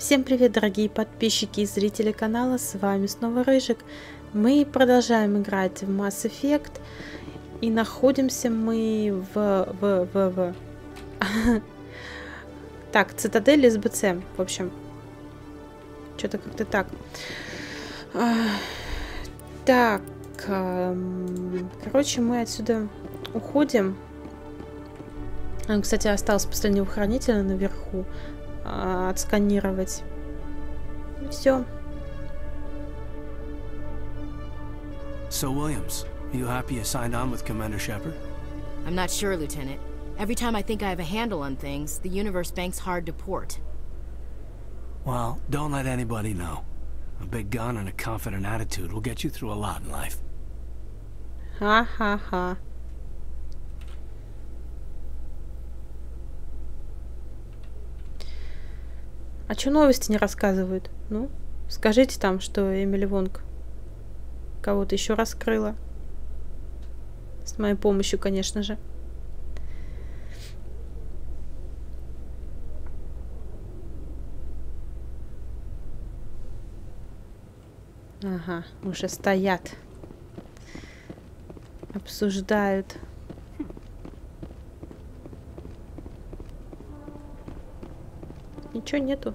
Всем привет, дорогие подписчики и зрители канала, с вами снова Рыжик. Мы продолжаем играть в Mass Effect, и находимся мы в так, Цитадели СБЦ, в общем. Что-то как-то так. Так, короче, мы отсюда уходим. Кстати, осталось последнего хранителя наверху отсканировать. И все. So, Williams, are you happy you signed on with Commander Shepard? I'm not sure, Lieutenant. Every time I think I have a handle on things, the universe banks hard to port. Well, don't let anybody know. A big gun and a confident attitude will get you through a lot in life. Ха-ха-ха. А чё новости не рассказывают? Ну, скажите там, что Эмили Вонг кого-то еще раскрыла. С моей помощью, конечно же. Ага, уже стоят. Обсуждают. Ничего нету.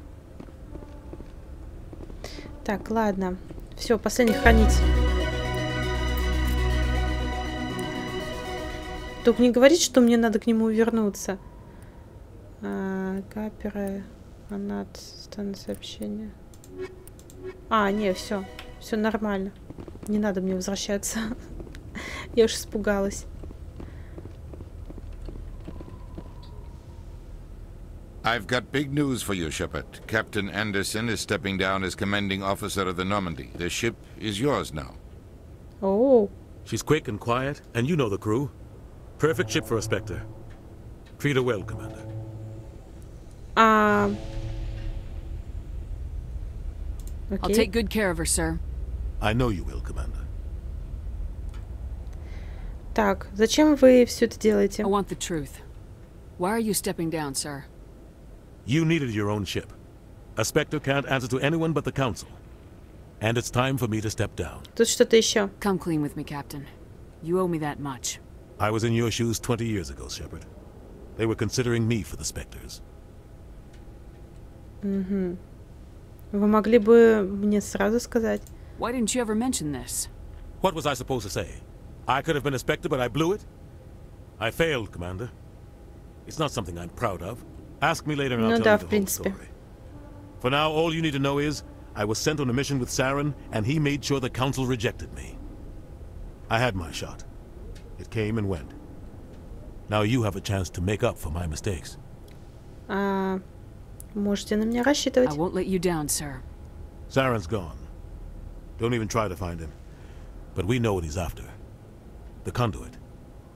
Так, ладно. Все, последний хранитель. Только не говорите, что мне надо к нему вернуться. Капера. Фанат. Стан сообщения. Не, все. Все нормально. Не надо мне возвращаться. Я уж испугалась. I've got big news for you, Shepard. Captain Anderson is stepping down as commanding officer of the Normandy. The ship is yours now. Oh. She's quick and quiet, and you know the crew. Perfect ship for a Spectre. Treat her well, Commander. Okay. I'll take good care of her, sir. I know you will, Commander. Так, зачем вы все это делаете? I want the truth. Why are you stepping down, sir? You needed your own ship. A Spectre can't answer to anyone but the Council. And it's time for me to step down. Тут что-то еще. Come clean with me, Captain. You owe me that much. I was in your shoes 20 years ago, Shepard. They were considering me for the Spectres. Угу. Вы могли бы мне сразу сказать. Why didn't you ever mention this? What was I supposed to say? I could have been a Spectre, but I blew it? I failed, Commander. It's not something I'm proud of. Ask me later and I'll tell you the whole story. For now, all you need to know is, I was sent on a mission with Saren, and he made sure the Council rejected me. I had my shot. It came and went. Now you have a chance to make up for my mistakes. Можете на меня рассчитывать. I won't let you down, sir. Saren's gone. Don't even try to find him. But we know what he's after. The conduit.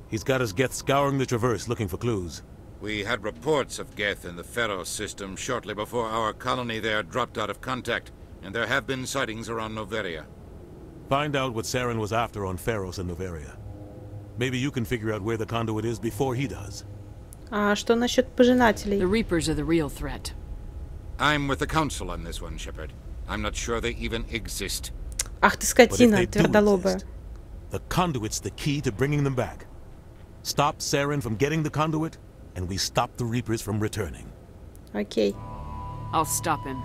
He's got his Geth scouring the Traverse looking for clues. We had reports of Geth in the Pharos system shortly before our colony there dropped out of contact, and there have been sightings around Noveria. Find out what Saren was after on Pharos and Noveria. Maybe you can figure out where the conduit is before he does. А что насчет пожинателей? The Reapers are the real threat. I'm with the Council on this one, Shepard. I'm not sure they even exist. Ах ты скотина, твердолобая. The conduit's the key to bringing them back. Stop Saren from getting the conduit, and we stop the Reapers from returning. Окей. I'll stop him.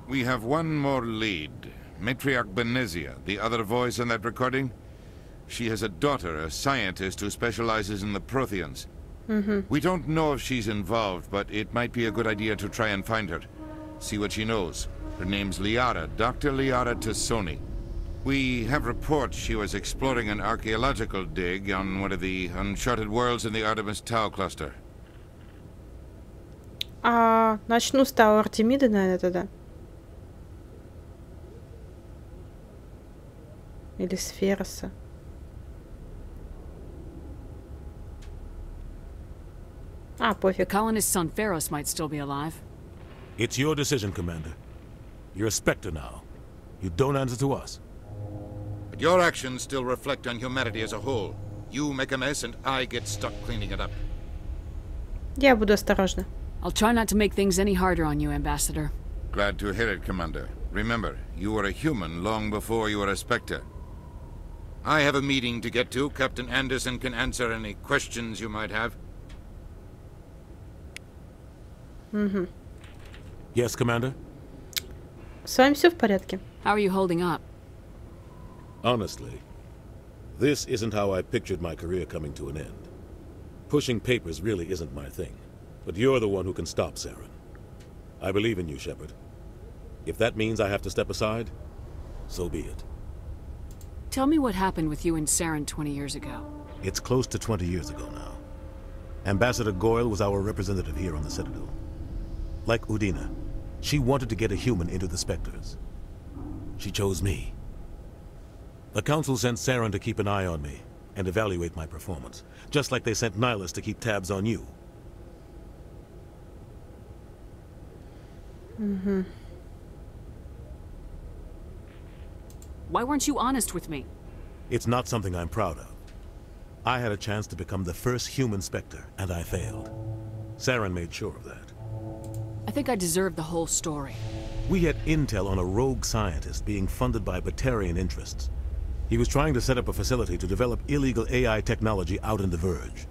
We have one more lead. Matriarch Benezia, the other voice in that recording. She has a daughter, a scientist who specializes in the Protheans. We don't know if she's involved, but it might be a good idea to try and find her. See what she knows. Her name's Liara, Dr. Liara Tassoni. We have reports she was exploring an archaeological dig on one of the uncharted worlds in the Artemis Tau cluster. Начну с Тау Артемиды, наверное, тогда. Или с Фероса. Пофиг. The colonists on Pharos might still be alive. It's your decision, Commander. You're a Spectre now. You don't answer to us. But your actions still reflect on humanity as a whole. You make a mess and I get stuck cleaning it up. Я буду осторожна. I'll try not to make things any harder on you, Ambassador. Glad to hear it, Commander. Remember, you were a human long before you were a Spectre. I have a meeting to get to. Captain Anderson can answer any questions you might have. Yes, Commander? С вами все в порядке? How are you holding up? Honestly, this isn't how I pictured my career coming to an end. Pushing papers really isn't my thing. But you're the one who can stop Saren. I believe in you, Shepard. If that means I have to step aside, so be it. Tell me what happened with you and Saren 20 years ago. It's close to 20 years ago now. Ambassador Goyle was our representative here on the Citadel. Like Udina, she wanted to get a human into the Spectres. She chose me. The Council sent Saren to keep an eye on me and evaluate my performance, just like they sent Nihilus to keep tabs on you. Why weren't you honest with me? It's not something I'm proud of. I had a chance to become the first human Spectre, and I failed. Saren made sure of that. I think I deserve the whole story. We had intel on a rogue scientist being funded by Batarian interests. He was trying to set up a facility to develop illegal AI technology out in the Verge.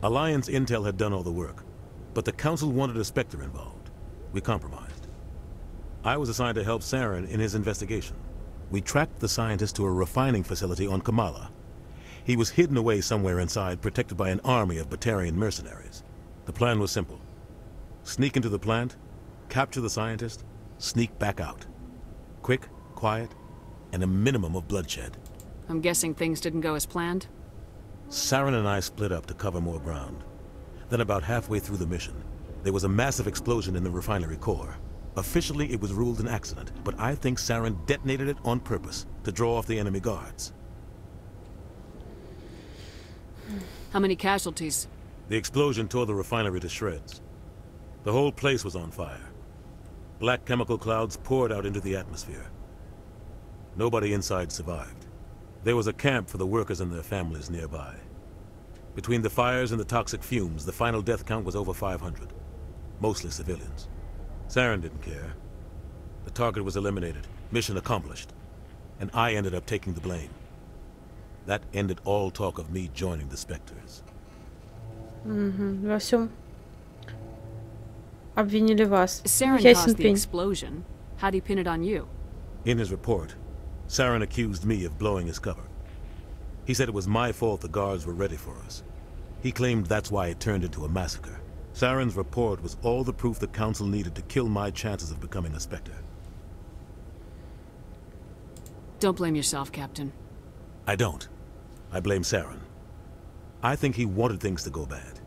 Alliance intel had done all the work, but the Council wanted a Spectre involved. We compromised. I was assigned to help Saren in his investigation. We tracked the scientist to a refining facility on Kamala. He was hidden away somewhere inside, protected by an army of Batarian mercenaries. The plan was simple. Sneak into the plant, capture the scientist, sneak back out. Quick, quiet, and a minimum of bloodshed. I'm guessing things didn't go as planned? Saren and I split up to cover more ground. Then about halfway through the mission, there was a massive explosion in the refinery core. Officially, it was ruled an accident, but I think Saren detonated it on purpose to draw off the enemy guards. How many casualties? The explosion tore the refinery to shreds. The whole place was on fire. Black chemical clouds poured out into the atmosphere. Nobody inside survived. There was a camp for the workers and their families nearby. Between the fires and the toxic fumes, the final death count was over 500. Mostly civilians. Saren didn't care. The target was eliminated, mission accomplished, and I ended up taking the blame. That ended all talk of me joining the Spectres. Во всем обвинили вас. Saren caused the explosion. How do you pin it on you? In his report, Saren accused me of blowing his cover. He said it was my fault the guards were ready for us. He claimed that's why it turned into a massacre. Saren's report was all the proof the Council needed to kill my chances of becoming a Spectre. Don't blame yourself, Captain. I don't. I blame Saren. I think he wanted things to go bad.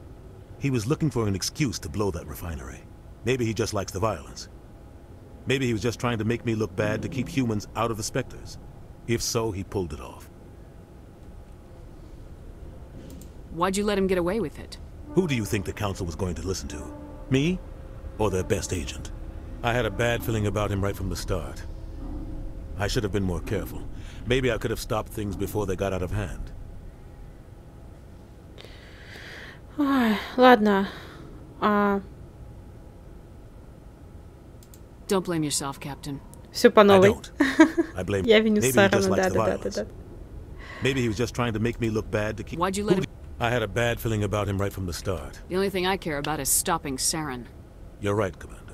He was looking for an excuse to blow that refinery. Maybe he just likes the violence. Maybe he was just trying to make me look bad to keep humans out of the Spectres. If so, he pulled it off. Why'd you let him get away with it? Who do you think the Council was going to listen to? Me? Or their best agent? I had a bad feeling about him right from the start. I should have been more careful. Maybe I could have stopped things before they got out of hand. Ладно. Don't blame yourself, Captain. Все по новой. I don't. I blame. Я виню Maybe he just Сарана, likes the да. violence. Maybe he was just trying to make me look bad to keep. Why'd you let him? I had a bad feeling about him right from the start. The only thing I care about is stopping Saren. You're right, Commander.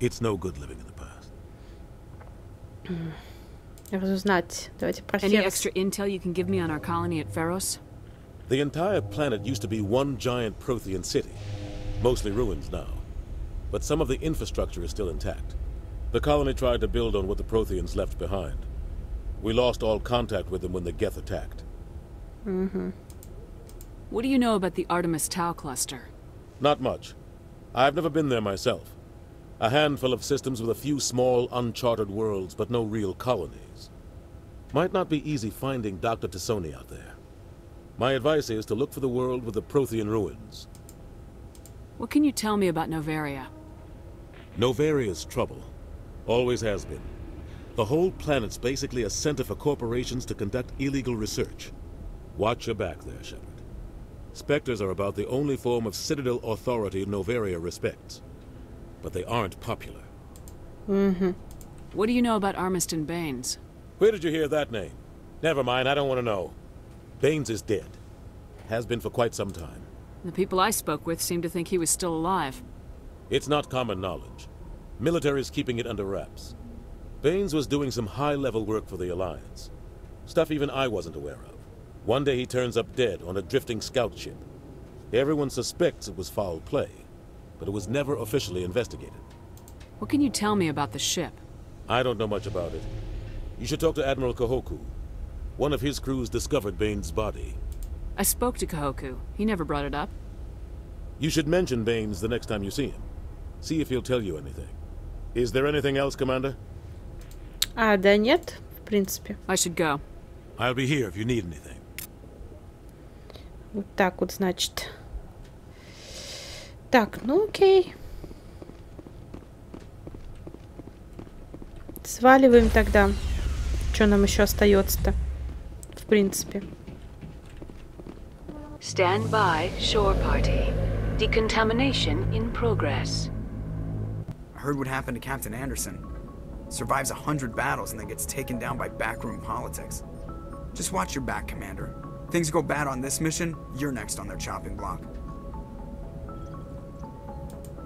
It's no good living in the past. Разузнать. Давайте про Any Ферос. extra intel you can give me on our colony at Pharos? The entire planet used to be one giant Prothean city. Mostly ruins now. But some of the infrastructure is still intact. The colony tried to build on what the Protheans left behind. We lost all contact with them when the Geth attacked. What do you know about the Artemis Tau cluster? Not much. I've never been there myself. A handful of systems with a few small, uncharted worlds, but no real colonies. Might not be easy finding Dr. Tassoni out there. My advice is to look for the world with the Prothean ruins. What can you tell me about Novaria? Novaria's trouble. Always has been. The whole planet's basically a center for corporations to conduct illegal research. Watch your back there, Shepard. Spectres are about the only form of Citadel authority Noveria respects. But they aren't popular. What do you know about Armiston Baines? Where did you hear that name? Never mind, I don't want to know. Baines is dead. Has been for quite some time. The people I spoke with seemed to think he was still alive. It's not common knowledge. Military's keeping it under wraps. Baines was doing some high-level work for the Alliance. Stuff even I wasn't aware of. One day he turns up dead on a drifting scout ship. Everyone suspects it was foul play, but it was never officially investigated. What can you tell me about the ship? I don't know much about it. You should talk to Admiral Kahoku. One of his crews discovered Baines' body. I spoke to Kahoku. He never brought it up. You should mention Baines the next time you see him. See if he'll tell you anything. Is there anything else, Commander? Да нет, в принципе. I should go. I'll be here if you need anything. Вот так вот, значит. Так, ну окей. Сваливаем тогда. Что нам еще остается-то? В принципе. Stand by, shore party. Decontamination in progress. I heard what happened to Captain Anderson. Survives 100 battles and then gets taken down by backroom politics. Just watch your back, Commander. Things go bad on this mission, you're next on their chopping block.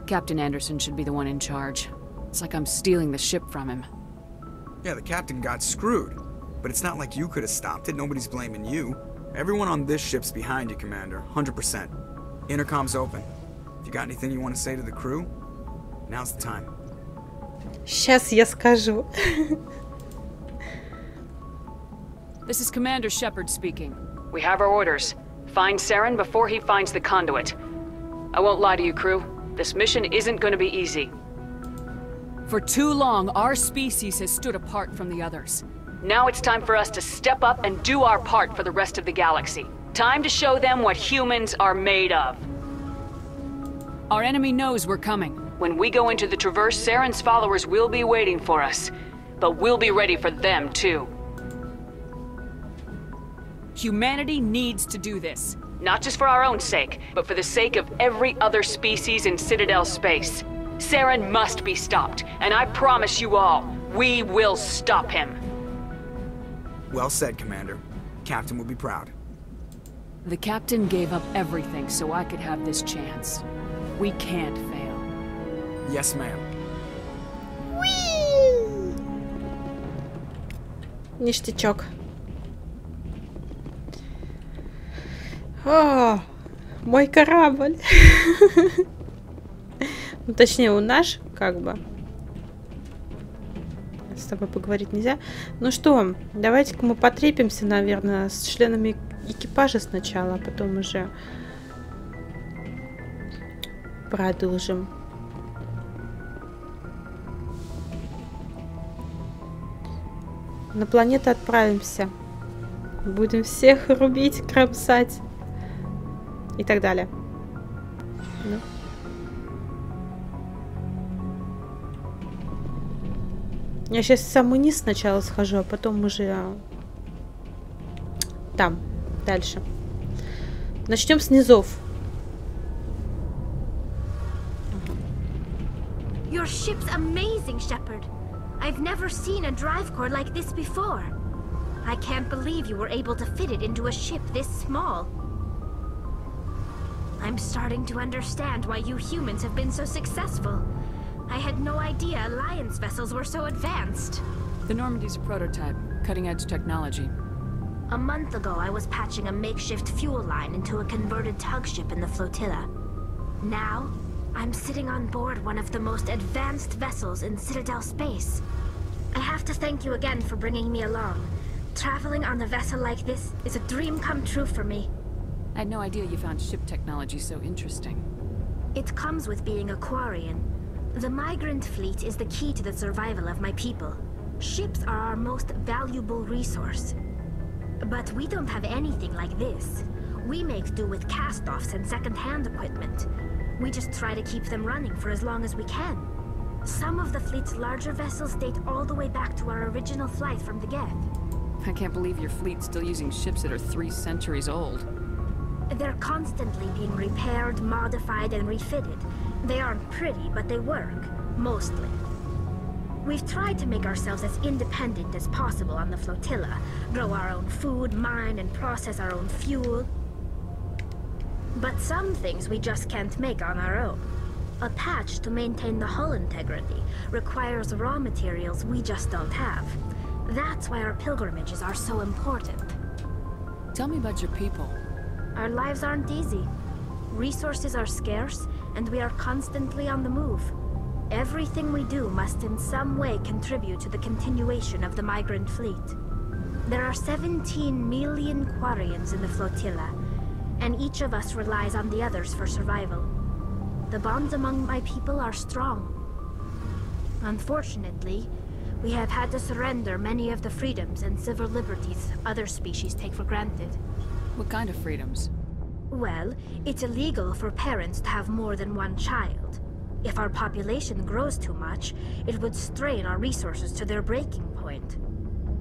Captain Anderson should be the one in charge. It's like I'm stealing the ship from him. Yeah, the captain got screwed. But it's not like you could have stopped it. Nobody's blaming you. Everyone on this ship's behind you, Commander. 100%. Intercom's open. If you got anything you want to say to the crew, now's the time. Сейчас я скажу. This is Commander Shepard speaking. We have our orders. Find Saren before he finds the conduit. I won't lie to you, crew. This mission isn't going to be easy. For too long, our species has stood apart from the others. Now it's time for us to step up and do our part for the rest of the galaxy. Time to show them what humans are made of. Our enemy knows we're coming. When we go into the Traverse, Saren's followers will be waiting for us. But we'll be ready for them, too. Humanity needs to do this. Not just for our own sake, but for the sake of every other species in Citadel space. Saren must be stopped, and I promise you all, we will stop him. Well said, Commander. Captain will be proud. The captain gave up everything so I could have this chance. We can't fail. Yes, ma'am. Ништячок. О, мой корабль. Ну, точнее, он наш, как бы. С тобой поговорить нельзя. Ну что, давайте-ка мы потрепимся, наверное, с членами экипажа сначала, а потом уже продолжим. На планету отправимся. Будем всех рубить, кромсать. И так далее. Ну. Я сейчас в самый низ сначала схожу, а потом уже там, дальше. Начнем с низов. Your ship's amazing, Shepard. I've never seen a drive core like this before. I can't believe you were able to fit it into a ship this small. I'm starting to understand why you humans have been so successful. I had no idea Alliance vessels were so advanced. The Normandy's a prototype, cutting-edge technology. A month ago, I was patching a makeshift fuel line into a converted tug ship in the flotilla. Now, I'm sitting on board one of the most advanced vessels in Citadel space. I have to thank you again for bringing me along. Traveling on a vessel like this is a dream come true for me. I had no idea you found ship technology so interesting. It comes with being a Quarian. The migrant fleet is the key to the survival of my people. Ships are our most valuable resource. But we don't have anything like this. We make do with cast-offs and second-hand equipment. We just try to keep them running for as long as we can. Some of the fleet's larger vessels date all the way back to our original flight from the Geth. I can't believe your fleet's still using ships that are 3 centuries old. They're constantly being repaired, modified, and refitted. They aren't pretty, but they work. Mostly. We've tried to make ourselves as independent as possible on the flotilla. Grow our own food, mine, and process our own fuel. But some things we just can't make on our own. A patch to maintain the hull integrity requires raw materials we just don't have. That's why our pilgrimages are so important. Tell me about your people. Our lives aren't easy. Resources are scarce, and we are constantly on the move. Everything we do must in some way contribute to the continuation of the migrant fleet. There are 17 million Quarians in the flotilla, and each of us relies on the others for survival. The bonds among my people are strong. Unfortunately, we have had to surrender many of the freedoms and civil liberties other species take for granted. What kind of freedoms? Well, it's illegal for parents to have more than one child. If our population grows too much, it would strain our resources to their breaking point.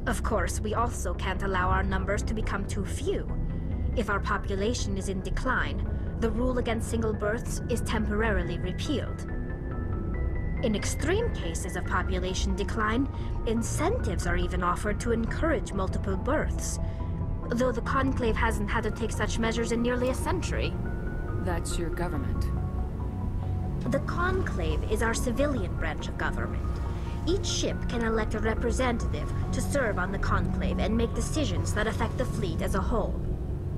Of course, we also can't allow our numbers to become too few. If our population is in decline, the rule against single births is temporarily repealed. In extreme cases of population decline, incentives are even offered to encourage multiple births, though the Conclave hasn't had to take such measures in nearly a century. That's your government. The Conclave is our civilian branch of government. Each ship can elect a representative to serve on the Conclave and make decisions that affect the fleet as a whole.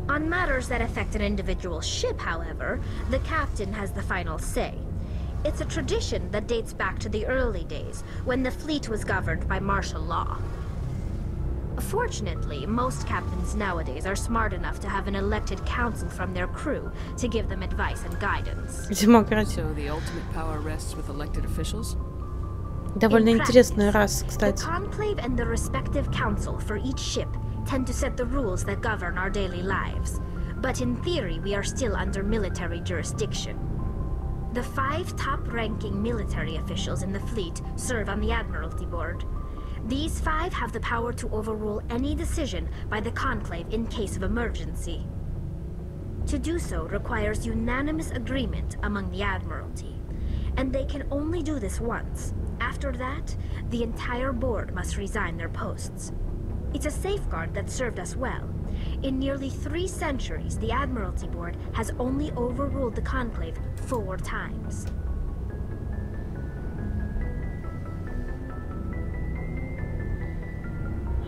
On matters that affect an individual ship, however, the captain has the final say. It's a tradition that dates back to the early days, when the fleet was governed by martial law. Fortunately, most captains nowadays are smart enough to have an elected council from their crew to give them advice and guidance. So the ultimate power rests with elected officials? Довольно интересная раса, кстати. The Conclave and the respective council for each ship tend to set the rules that govern our daily lives. But in theory, we are still under military jurisdiction. The 5 top-ranking military officials in the fleet serve on the Admiralty Board. These 5 have the power to overrule any decision by the Conclave in case of emergency. To do so requires unanimous agreement among the Admiralty, and they can only do this once. After that, the entire board must resign their posts. It's a safeguard that served us well. In nearly 3 centuries, the Admiralty Board has only overruled the Conclave 4 times.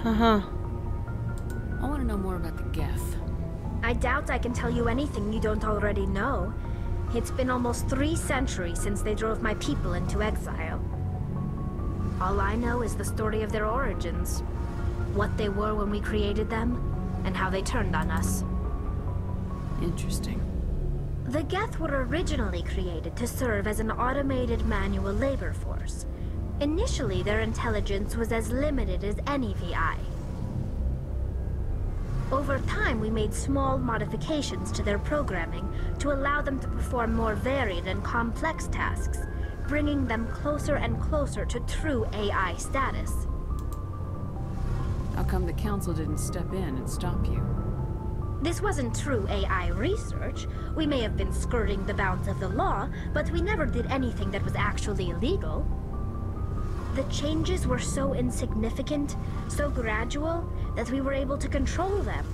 I want to know more about the Geth. I doubt I can tell you anything you don't already know. It's been almost 3 centuries since they drove my people into exile. All I know is the story of their origins. What they were when we created them, and how they turned on us. Interesting. The Geth were originally created to serve as an automated manual labor force. Initially, their intelligence was as limited as any VI. Over time, we made small modifications to their programming to allow them to perform more varied and complex tasks, bringing them closer and closer to true AI status. How come the Council didn't step in and stop you? This wasn't true AI research. We may have been skirting the bounds of the law, but we never did anything that was actually illegal. The changes were so insignificant, so gradual, that we were able to control them.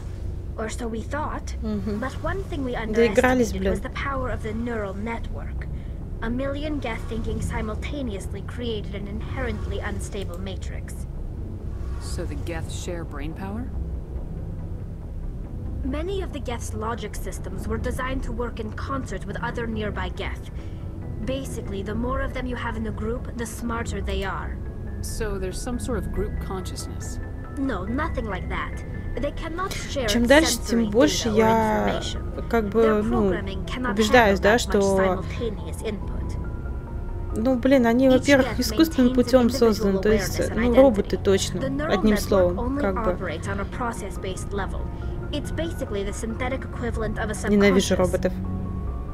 Or so we thought. But one thing we underestimated was the power of the neural network. A million Geth thinking simultaneously created an inherently unstable matrix. So the Geth share brain power? Many of the Geth's logic systems were designed to work in concert with other nearby Geth. Basically, the more of them you have in the group, the smarter they are. So there's some sort of group consciousness? No, nothing like that. They cannot share Чем дальше, тем больше я как бы, убеждаюсь, да, что... Ну, блин, они, во-первых, искусственным путем созданы, то есть, ну, роботы точно, одним словом, как бы. Ненавижу роботов.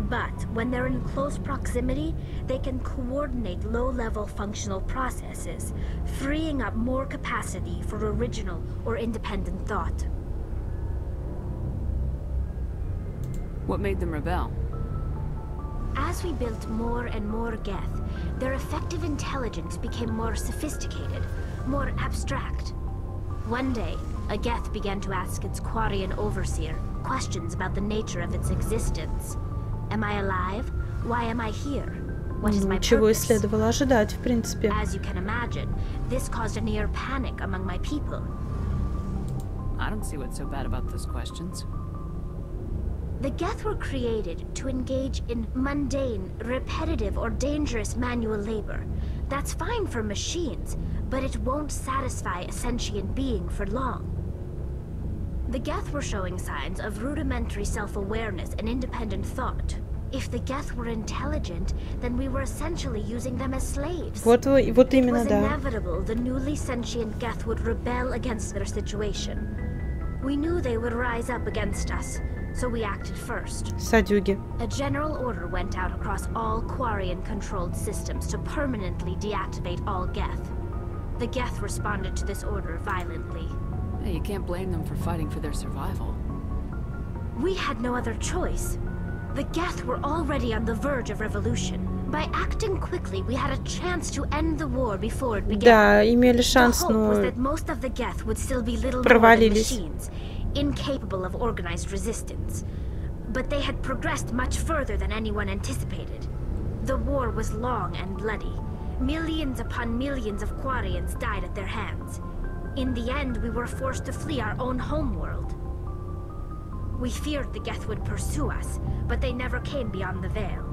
But when they're in close proximity, they can coordinate low-level functional processes, freeing up more capacity for original or independent thought. What made them rebel? As we built more and more Geth, their effective intelligence became more sophisticated, more abstract. One day, a Geth began to ask its Quarian overseer questions about the nature of its existence. Am I alive? Why am I here? What is my Чего и purpose? следовало ожидать, в принципе. As you can imagine, this caused a near panic among my people. I don't see what's so bad about those questions. The Geth were created to engage in mundane, repetitive, or dangerous manual labor. That's fine for machines, but it won't satisfy a sentient being for long. The Geth were showing signs of rudimentary self-awareness and independent thought. If the Geth were intelligent, then we were essentially using them as slaves. Вот именно, It was да. inevitable the newly sentient Geth would rebel against their situation. We knew they would rise up against us, so we acted first. Садюги. A general order went out across all Quarian-controlled systems to permanently deactivate all Geth. The Geth responded to this order violently. Hey, you can't blame them for fighting for their survival. We had no other choice. The Geth were already on the verge of revolution. By acting quickly, we had a chance to end the war before it began. Да, имели шанс, The hope was но that most of the Geth would still be little more than провалились. machines, incapable of organized resistance. But they had progressed much further than anyone anticipated. The war was long and bloody. Millions upon millions of Quarians died at their hands. In the end, we were forced to flee our own homeworld. We feared the Geth would pursue us, but they never came beyond the Veil.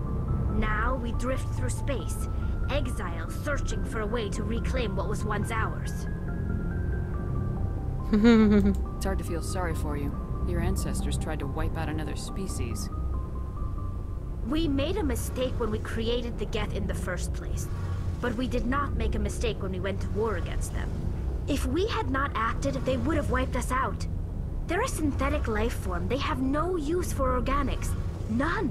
Now we drift through space, exile, searching for a way to reclaim what was once ours. It's hard to feel sorry for you. Your ancestors tried to wipe out another species. We made a mistake when we created the Geth in the first place, but we did not make a mistake when we went to war against them. If we had not acted, they would have wiped us out. They're a synthetic life form. They have no use for organics. None.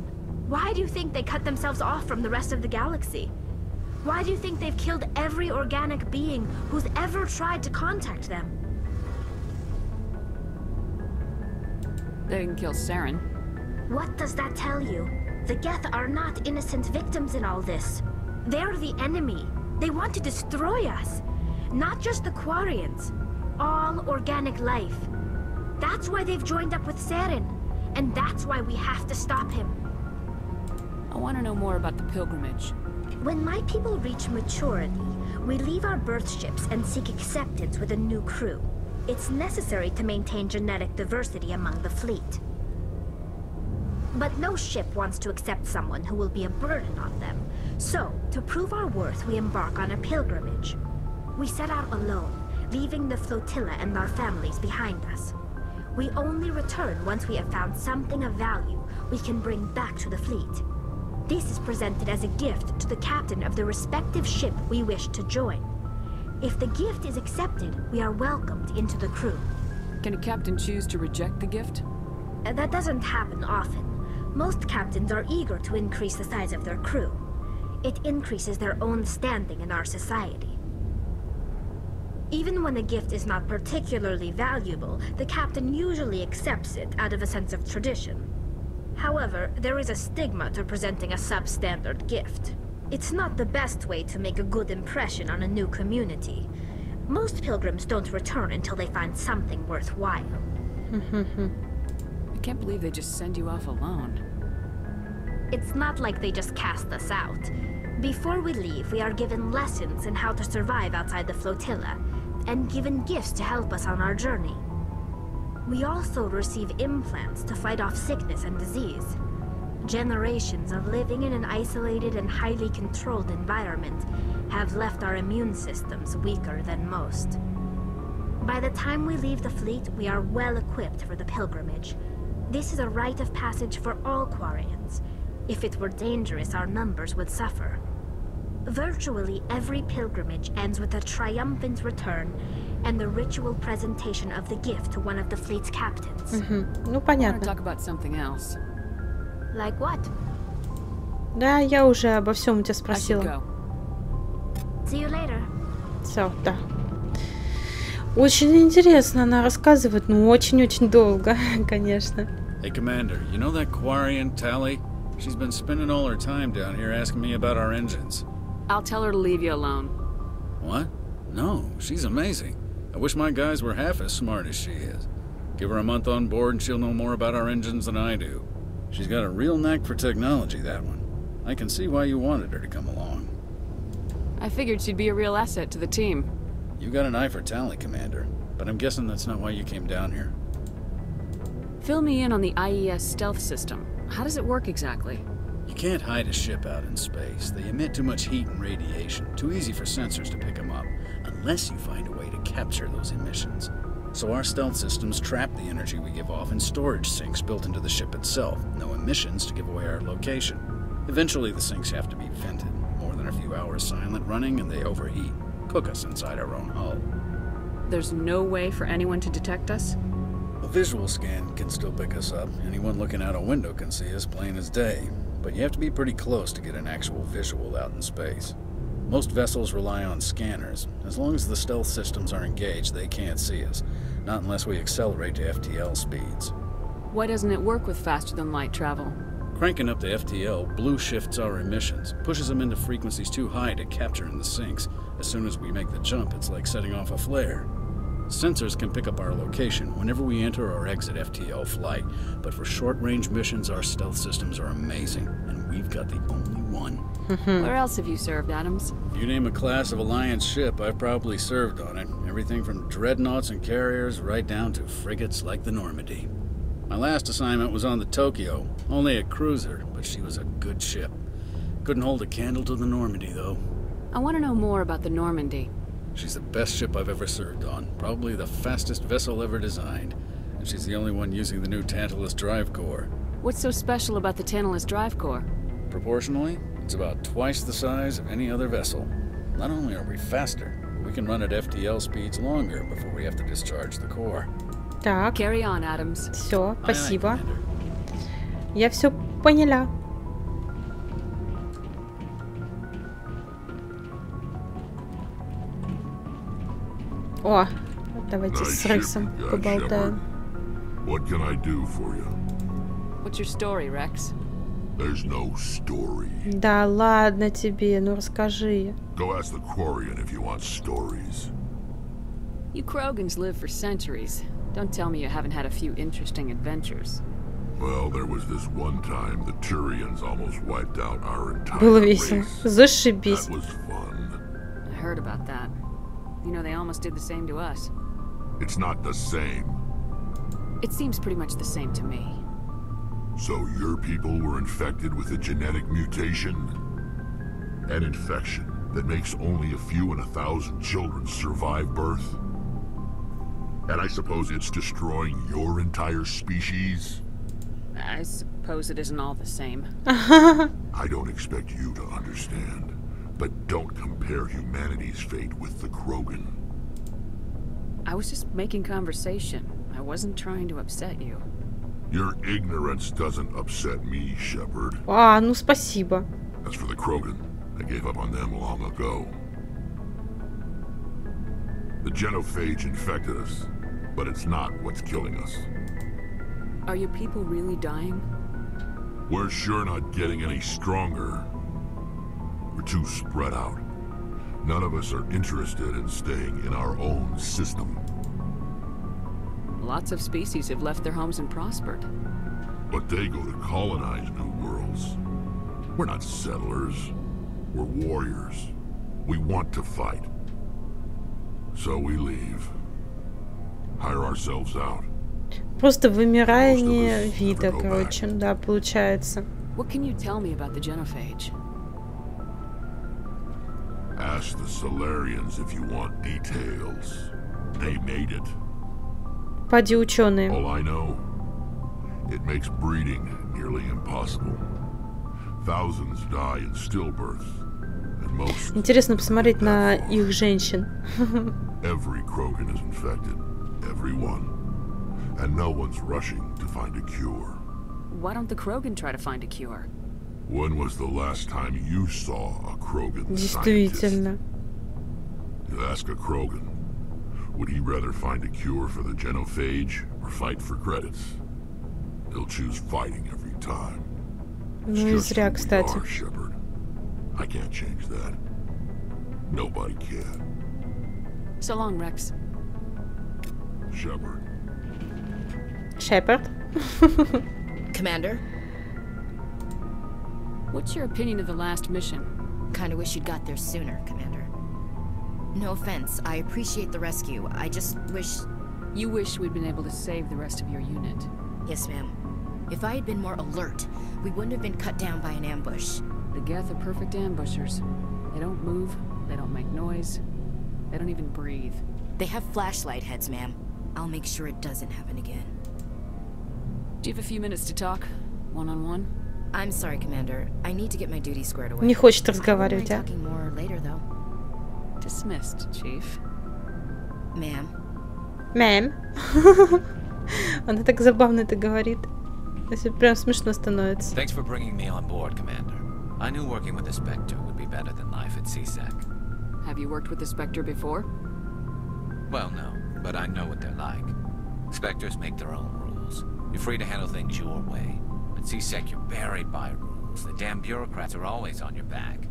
Why do you think they cut themselves off from the rest of the galaxy? Why do you think they've killed every organic being who's ever tried to contact them? They didn't kill Saren. What does that tell you? The Geth are not innocent victims in all this. They're the enemy. They want to destroy us. Not just the Quarians. All organic life. That's why they've joined up with Saren. And that's why we have to stop him. I want to know more about the pilgrimage. When my people reach maturity, we leave our birth ships and seek acceptance with a new crew. It's necessary to maintain genetic diversity among the fleet. But no ship wants to accept someone who will be a burden on them. So, to prove our worth, we embark on a pilgrimage. We set out alone, leaving the flotilla and our families behind us. We only return once we have found something of value we can bring back to the fleet. This is presented as a gift to the captain of the respective ship we wish to join. If the gift is accepted, we are welcomed into the crew. Can a captain choose to reject the gift? That doesn't happen often. Most captains are eager to increase the size of their crew. It increases their own standing in our society. Even when a gift is not particularly valuable, the captain usually accepts it out of a sense of tradition. However, there is a stigma to presenting a substandard gift. It's not the best way to make a good impression on a new community. Most pilgrims don't return until they find something worthwhile. I can't believe they just send you off alone. It's not like they just cast us out. Before we leave, we are given lessons in how to survive outside the flotilla, and given gifts to help us on our journey. We also receive implants to fight off sickness and disease. Generations of living in an isolated and highly controlled environment have left our immune systems weaker than most. By the time we leave the fleet, we are well equipped for the pilgrimage. This is a rite of passage for all Quarians. If it were dangerous, our numbers would suffer. Virtually every pilgrimage ends with a triumphant return and the ritual presentation of the gift to one of the fleet's captains. Ну, I понятно. want to talk about something else. Like what? Да, я уже обо всем у тебя I should спросила. go. See you later. Все, да. Очень интересно она рассказывает, ну очень-очень долго, конечно. Hey, Commander, you know that Quarian, Tally? She's been spending all her time down here asking me about our engines. I'll tell her to leave you alone. What? No, she's amazing. I wish my guys were half as smart as she is. Give her a month on board and she'll know more about our engines than I do. She's got a real knack for technology, that one. I can see why you wanted her to come along. I figured she'd be a real asset to the team. You got an eye for Tally, Commander, but I'm guessing that's not why you came down here. Fill me in on the IES stealth system. How does it work exactly? You can't hide a ship out in space. They emit too much heat and radiation. Too easy for sensors to pick them up, unless you find a way to capture those emissions. So our stealth systems trap the energy we give off in storage sinks built into the ship itself. No emissions to give away our location. Eventually the sinks have to be vented. More than a few hours silent running and they overheat. Cook us inside our own hull. There's no way for anyone to detect us? A visual scan can still pick us up. Anyone looking out a window can see us plain as day. But you have to be pretty close to get an actual visual out in space. Most vessels rely on scanners. As long as the stealth systems are engaged, they can't see us. Not unless we accelerate to FTL speeds. Why doesn't it work with faster-than-light travel? Cranking up the FTL blue shifts our emissions, pushes them into frequencies too high to capture in the sinks. As soon as we make the jump, it's like setting off a flare. Sensors can pick up our location whenever we enter or exit FTL flight, but for short-range missions, our stealth systems are amazing, and we've got the only one. Where else have you served, Adams? If you name a class of Alliance ship, I've probably served on it. Everything from dreadnoughts and carriers right down to frigates like the Normandy. My last assignment was on the Tokyo, only a cruiser, but she was a good ship. Couldn't hold a candle to the Normandy, though. I want to know more about the Normandy. She's the best ship I've ever served on, probably the fastest vessel ever designed. And she's the only one using the new Tantalus drive core. What's so special about the Tantalus drive core? Proportionally, it's about twice the size of any other vessel. Not only are we faster, but we can run at FTL speeds longer before we have to discharge the core. Так. Carry on, Adams. Все, спасибо. Я все поняла. О, давайте с Рексом поболтаем. What can I do for you? What's your story, Rex? There's no story. Да ладно тебе, ну расскажи. Go ask the Quarian if you want stories. You Krogans live for centuries. Don't tell me you haven't had a few interesting adventures. Well, there was this one time the Turians almost wiped out our entire Было весело. race. Зашибись. That was fun. I heard about that. You know, they almost did the same to us. It's not the same. It seems pretty much the same to me. So your people were infected with a genetic mutation? An infection that makes only a few in 1,000 children survive birth? And I suppose it's destroying your entire species? I suppose it isn't all the same. I don't expect you to understand, but don't compare humanity's fate with the Krogan. I was just making conversation. I wasn't trying to upset you. Your ignorance doesn't upset me, Shepard. А, ну спасибо. As for the Krogan, I gave up on them long ago. The genophage infected us, but it's not what's killing us. Are your people really dying? We're sure not getting any stronger. We're too spread out. None of us are interested in staying in our own system. Lots of species have left their homes and prospered. But they go to colonize new worlds. We're not settlers. We're warriors. We want to fight. So we leave. Hire ourselves out. Просто вымирание вида, короче, да, получается. What can you tell me about the genophage? Ask the Solarians if you want details. They made it. Поди ученые. All I know, it makes breeding nearly impossible. Thousands die in stillbirth, and most. Интересно посмотреть на их женщин. Every Krogan is infected, everyone, and no one's rushing to find a cure. Why don't the Krogan try to find a cure? When was the last time you saw a Krogan Действительно. scientist? You ask a Krogan, would he rather find a cure for the genophage or fight for credits? He'll choose fighting every time. Ну и зря, кстати. Shepard. I can't change that. Nobody can. So long, Rex. Shepard. Шепард. Commander? What's your opinion of the last mission? Kinda wish you'd got there sooner, Commander. No offense, I appreciate the rescue. I just wish... You wish we'd been able to save the rest of your unit. Yes, ma'am. If I had been more alert, we wouldn't have been cut down by an ambush. The Geth are perfect ambushers. They don't move, they don't make noise, they don't even breathe. They have flashlight heads, ma'am. I'll make sure it doesn't happen again. Do you have a few minutes to talk? One-on-one? I'm sorry, Commander. I need to get my duty squared away. Не хочет разговаривать, а? Talking more later, though. Dismissed, Chief. Ma'am. Мэм. Она так забавно это говорит. Если прям смешно становится. Thanks for bringing me on board, Commander. I knew working with the Spectre would be better than life at CSEC. Have you worked with the Spectre before? Well, no, but I know what they're like. Spectres make their own rules. You're free to handle things your way. At CSEC, you're buried by rules. The damn bureaucrats are always on your back.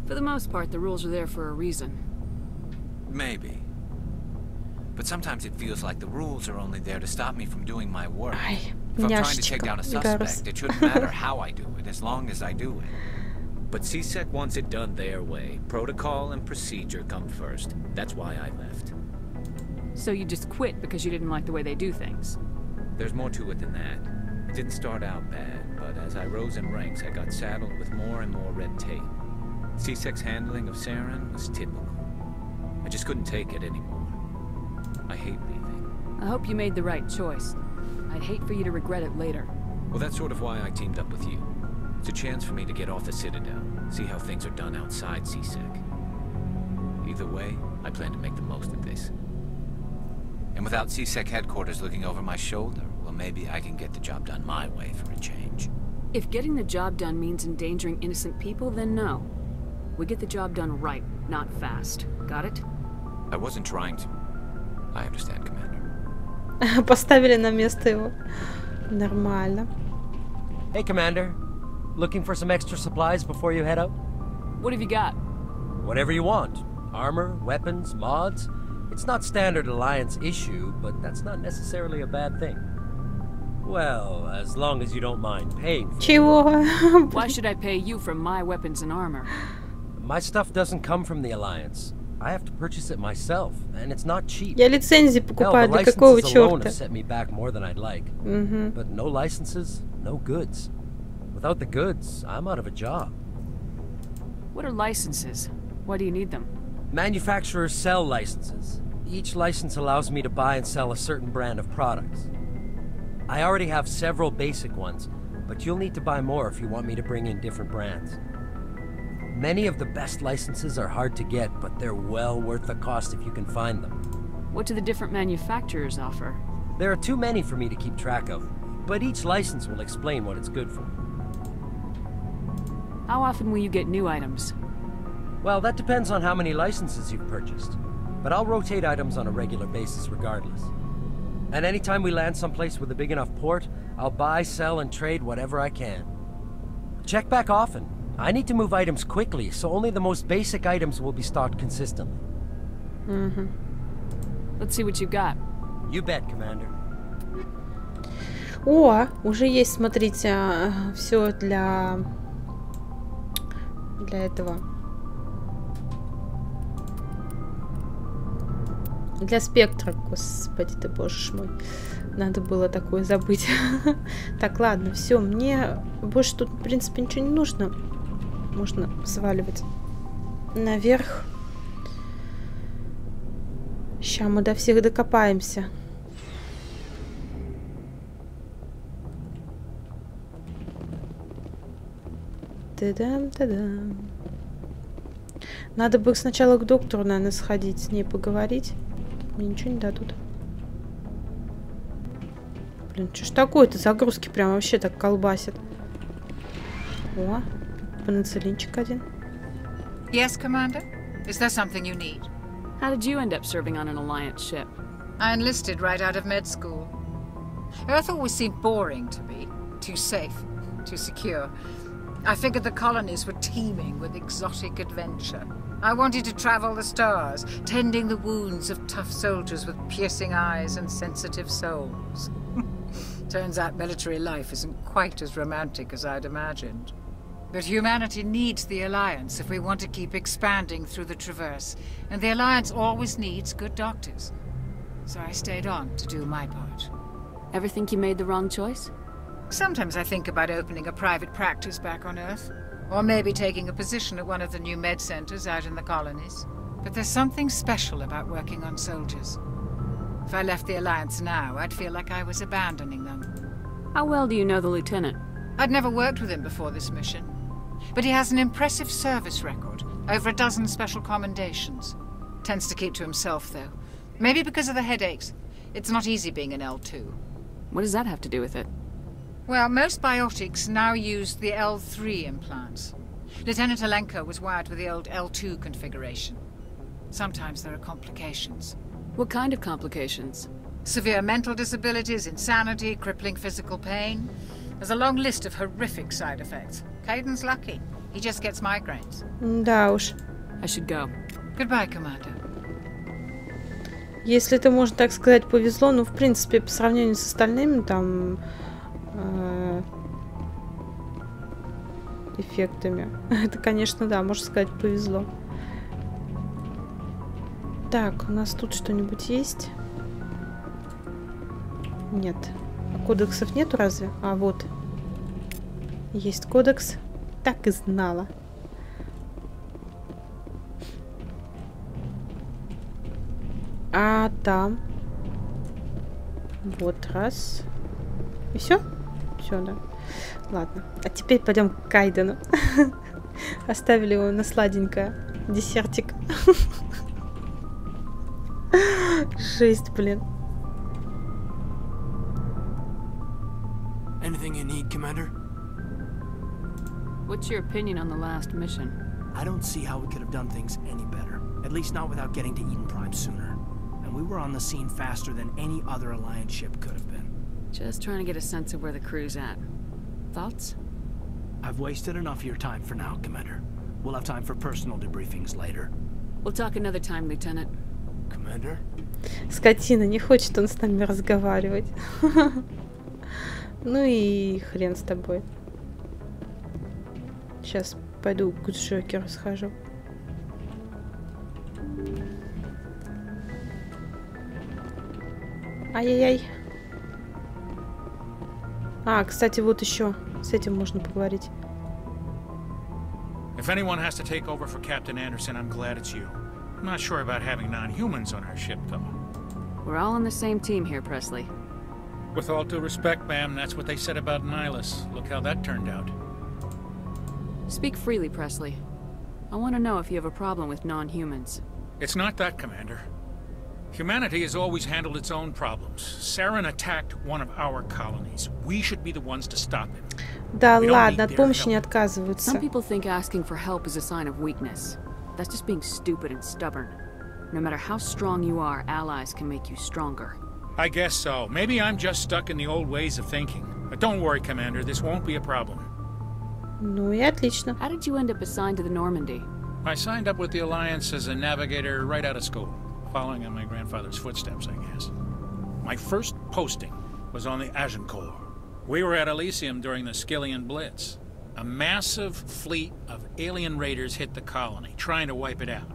For the most part, the rules are there for a reason. Maybe. But sometimes it feels like the rules are only there to stop me from doing my work. If I'm trying to take down a suspect, it shouldn't matter how I do it, as long as I do it. But CSEC wants it done their way. Protocol and procedure come first. That's why I left. So you just quit because you didn't like the way they do things? There's more to it than that. It didn't start out bad, but as I rose in ranks, I got saddled with more and more red tape. CSEC's handling of Saren was typical. I just couldn't take it anymore. I hate leaving. I hope you made the right choice. I'd hate for you to regret it later. Well, that's sort of why I teamed up with you. It's a chance for me to get off the Citadel, see how things are done outside CSEC. Either way, I plan to make the most of this. And without CSEC headquarters looking over my shoulder, well, maybe I can get the job done my way for a change. If getting the job done means endangering innocent people, then no. We get the job done right, not fast. Got it? I wasn't trying to. I understand, Commander. Поставили на место его. Нормально. Hey, Commander. Looking for some extra supplies before you head out? What have you got? Whatever you want. Armor, weapons, mods. It's not standard Alliance issue, but that's not necessarily a bad thing. Well, as long as you don't mind paying for it. Why should I pay you for my weapons and armor? My stuff doesn't come from the Alliance. I have to purchase it myself, and it's not cheap. Я лицензии покупаю, для какого чёрта? Set me back more than I'd like. But no licenses, no goods. Without the goods, I'm out of a job. What are licenses? Why do you need them? Manufacturers sell licenses. Each license allows me to buy and sell a certain brand of products. I already have several basic ones, but you'll need to buy more if you want me to bring in different brands. Many of the best licenses are hard to get, but they're well worth the cost if you can find them. What do the different manufacturers offer? There are too many for me to keep track of, but each license will explain what it's good for. How often will you get new items? Well, that depends on how many licenses you've purchased, but I'll rotate items on a regular basis regardless. And anytime we land someplace with a big enough port, I'll buy, sell, and trade whatever I can. Check back often. I need to move items quickly, so only the most basic items will be stocked consistently. Let's see what you got. You bet, Commander. О, уже есть, смотрите, все для этого. Для Спектра, господи ты, боже мой. Надо было такое забыть. Так, ладно, все, мне больше тут, в принципе, ничего не нужно. Можно сваливать наверх. Сейчас мы до всех докопаемся. Та-дам-та-дам. Надо бы сначала к доктору, наверное, сходить, с ней поговорить. Мне ничего не дадут. Блин, что ж такое-то? Загрузки прям вообще так колбасят. О, пенициллинчик один. Yes, Commander? Is there something you need? How did you end up serving on an Alliance ship? I enlisted right out of med school. Earth always seemed boring to me. Too safe, too secure. I figured the colonies were teeming with exotic adventure. I wanted to travel the stars, tending the wounds of tough soldiers with piercing eyes and sensitive souls. Turns out military life isn't quite as romantic as I'd imagined. But humanity needs the Alliance if we want to keep expanding through the Traverse, and the Alliance always needs good doctors. So I stayed on to do my part. Ever think you made the wrong choice? Sometimes I think about opening a private practice back on Earth, or maybe taking a position at one of the new med centers out in the colonies. But there's something special about working on soldiers. If I left the Alliance now, I'd feel like I was abandoning them. How well do you know the Lieutenant? I'd never worked with him before this mission. But he has an impressive service record, over a dozen special commendations. Tends to keep to himself, though. Maybe because of the headaches. It's not easy being an L2. What does that have to do with it? Well, most biotics now use the L3 implants. Lieutenant Alenko was wired with the old L2 configuration. Sometimes there are complications. What kind of complications? Severe mental disabilities, insanity, crippling physical pain. There's a long list of horrific side effects. Caden's lucky. He just gets migraines. Да уж. I should go. Goodbye, Commander. Если это, можно так сказать, повезло, ну, в принципе, по сравнению с остальными, там, эффектами, это, конечно, да, можно сказать, повезло. Так, у нас тут что-нибудь есть? Нет. А кодексов нету разве? А, вот. Есть кодекс. Так и знала. А там? Вот раз. И все? Все, да. Ладно. А теперь пойдем к Кайдену. Оставили его на сладенькое. Десертик. Жесть, блин. Anything you need, Commander? What's your opinion on the last mission? I don't see how we could have done things any better. At least not without getting to Eden Prime sooner. And we were on the scene faster than any other Alliance ship could have been. Just trying to get a sense of where the crew's at. Thoughts? I've wasted enough of your time for now, Commander. We'll have time for personal debriefings later. We'll talk another time, Lieutenant. Commander? Скотина, не хочет он с нами разговаривать. Ну и хрен с тобой. Сейчас пойду к Джокеру схожу. Ай-яй-яй. А, кстати, вот еще с этим можно поговорить. If anyone has to take over for Captain Anderson, I'm glad it's you. I'm not sure about having non-humans on our ship, though. We're all on the same team here, Presley. With all due respect, ma'am, that's what they said about Nihilus. Look how that turned out. Speak freely, Presley. I want to know if you have a problem with non-humans. It's not that, Commander. Humanity has always handled its own problems. Saren attacked one of our colonies. We should be the ones to stop him. Да ладно, от помощи не отказываются. Some people think asking for help is a sign of weakness. That's just being stupid and stubborn. No matter how strong you are, allies can make you stronger. I guess so. Maybe I'm just stuck in the old ways of thinking. But don't worry, Commander, this won't be a problem. Ну и отлично. How did you end up assigned to the Normandy? I signed up with the Alliance as a navigator right out of school, following in my grandfather's footsteps, I guess. My first posting was on the Agincourt. We were at Elysium during the Skillian Blitz. A massive fleet of alien raiders hit the colony, trying to wipe it out.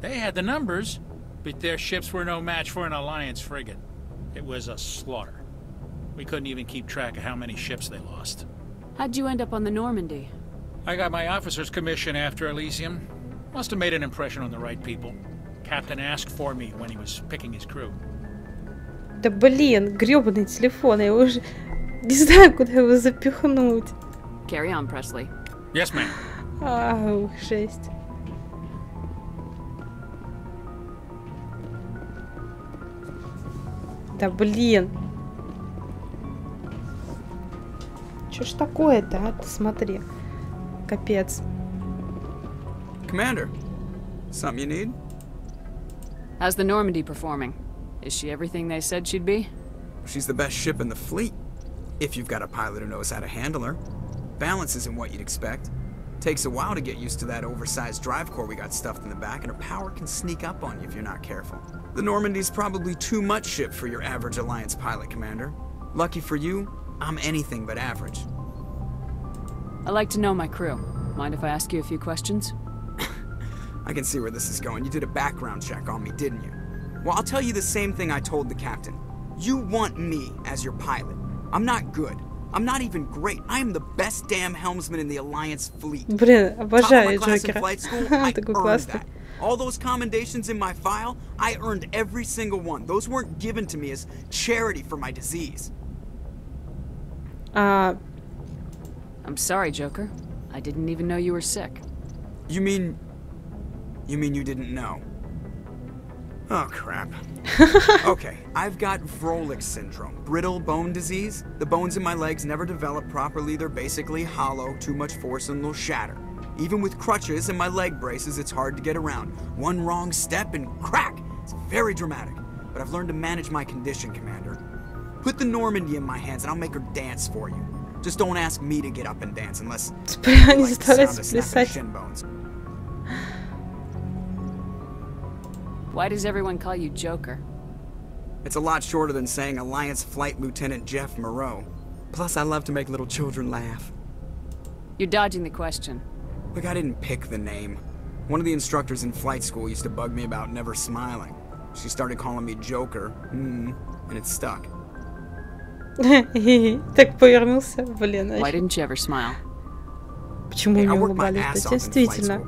They had the numbers, but their ships were no match for an Alliance frigate. It was a slaughter. We couldn't even keep track of how many ships they lost. How'd you end up on the Normandy? I got my officer's commission after Elysium. Must have made an impression on the right people. Captain asked for me when he was picking his crew. Да блин, грёбаный телефон, я уже не знаю, куда его запихнуть. Carry on, Presley. Yes, ma'am. Ау, жесть. Да блин. Чё ж такое-то, а? Ты смотри. Капец. Commander, something you need? How's the Normandy performing? Is she everything they said she'd be? She's the best ship in the fleet, if you've got a pilot who knows how to handle her. Balance isn't what you'd expect. Takes a while to get used to that oversized drive core we got stuffed in the back, and her power can sneak up on you if you're not careful. The Normandy's probably too much ship for your average Alliance pilot, Commander. Lucky for you, I'm anything but average. I like to know my crew. Mind if I ask you a few questions? I can see where this is going. You did a background check on me, didn't you? Well, I'll tell you the same thing I told the captain. You want me as your pilot. I'm not good. I'm not even great. I am the best damn helmsman in the Alliance fleet. Блин, обожаю Джокера. Такой классный. All those commendations in my file, I earned every single one. Those weren't given to me as charity for my disease. I'm sorry, Joker. I didn't even know you were sick. You mean you didn't know? Oh, crap. Okay, I've got Vrolik syndrome, brittle bone disease. The bones in my legs never develop properly. They're basically hollow, too much force and they'll shatter. Even with crutches and my leg braces, it's hard to get around. One wrong step and crack! It's very dramatic. But I've learned to manage my condition, Commander. Put the Normandy in my hands and I'll make her dance for you. Just don't ask me to get up and dance unless you like the sound of snapping shin bones. Why does everyone call you Joker? It's a lot shorter than saying Alliance Flight Lieutenant Jeff Moreau. Plus, I love to make little children laugh. You're dodging the question. Look, I didn't pick the name. One of the instructors in flight school used to bug me about never smiling. She started calling me Joker, and it stuck. Так повернулся, блин. Why didn't you ever smile? Почему не улыбались? Да, действительно.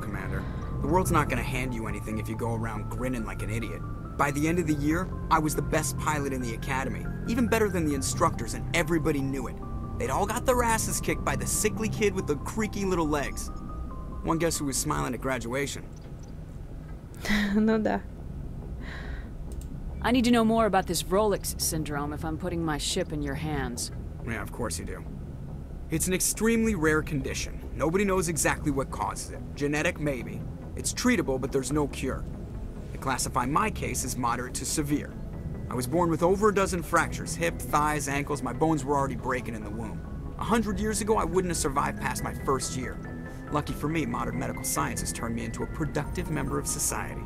The world's not gonna hand you anything if you go around grinning like an idiot. By the end of the year, I was the best pilot in the academy, even better than the instructors, and everybody knew it. They'd all got their asses kicked by the sickly kid with the creaky little legs. One guess who was smiling at graduation? Ну да. I need to know more about this Vrolik syndrome if I'm putting my ship in your hands. Yeah, of course you do. It's an extremely rare condition. Nobody knows exactly what causes it. Genetic, maybe. It's treatable, but there's no cure. They classify my case as moderate to severe. I was born with over a dozen fractures, hip, thighs, ankles. My bones were already breaking in the womb. 100 years ago, I wouldn't have survived past my first year. Lucky for me, modern medical science has turned me into a productive member of society.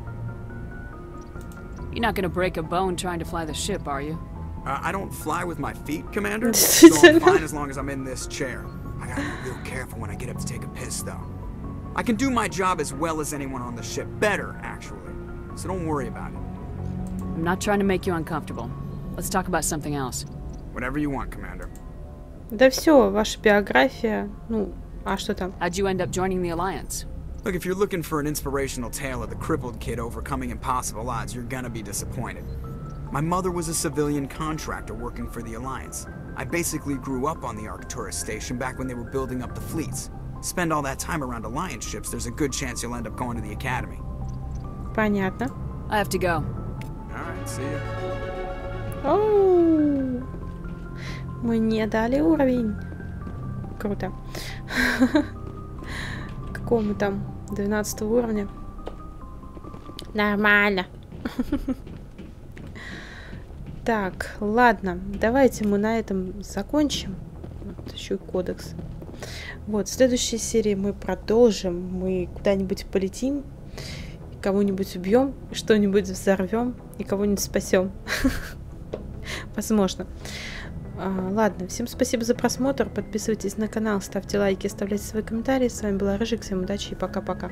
You're not gonna break a bone trying to fly the ship, are you? I don't fly with my feet, Commander, so I'm fine as long as I'm in this chair. I gotta be real careful when I get up to take a piss, though. I can do my job as well as anyone on the ship. Better, actually. So don't worry about it. I'm not trying to make you uncomfortable. Let's talk about something else. Whatever you want, Commander. Да все, ваша биография. Ну, а что там? How'd you end up joining the Alliance? Look, if you're looking for an inspirational tale of the crippled kid overcoming impossible odds, you're gonna be disappointed. My mother was a civilian contractor working for the Alliance. I basically grew up on the Arcturus station back when they were building up the fleets. Spend all that time around Alliance ships, there's a good chance you'll end up going to the Academy. Понятно. I have to go. Alright, see ya. Оу. Мне дали уровень. Круто. Какого мы там? 12 уровня. Нормально. Так, ладно. Давайте мы на этом закончим. Вот, еще и кодекс. Вот, в следующей серии мы продолжим. Мы куда-нибудь полетим, кого-нибудь убьем, что-нибудь взорвем и кого-нибудь спасем. Возможно. Ладно, всем спасибо за просмотр. Подписывайтесь на канал, ставьте лайки, оставляйте свои комментарии. С вами была Рыжик. Всем удачи и пока-пока.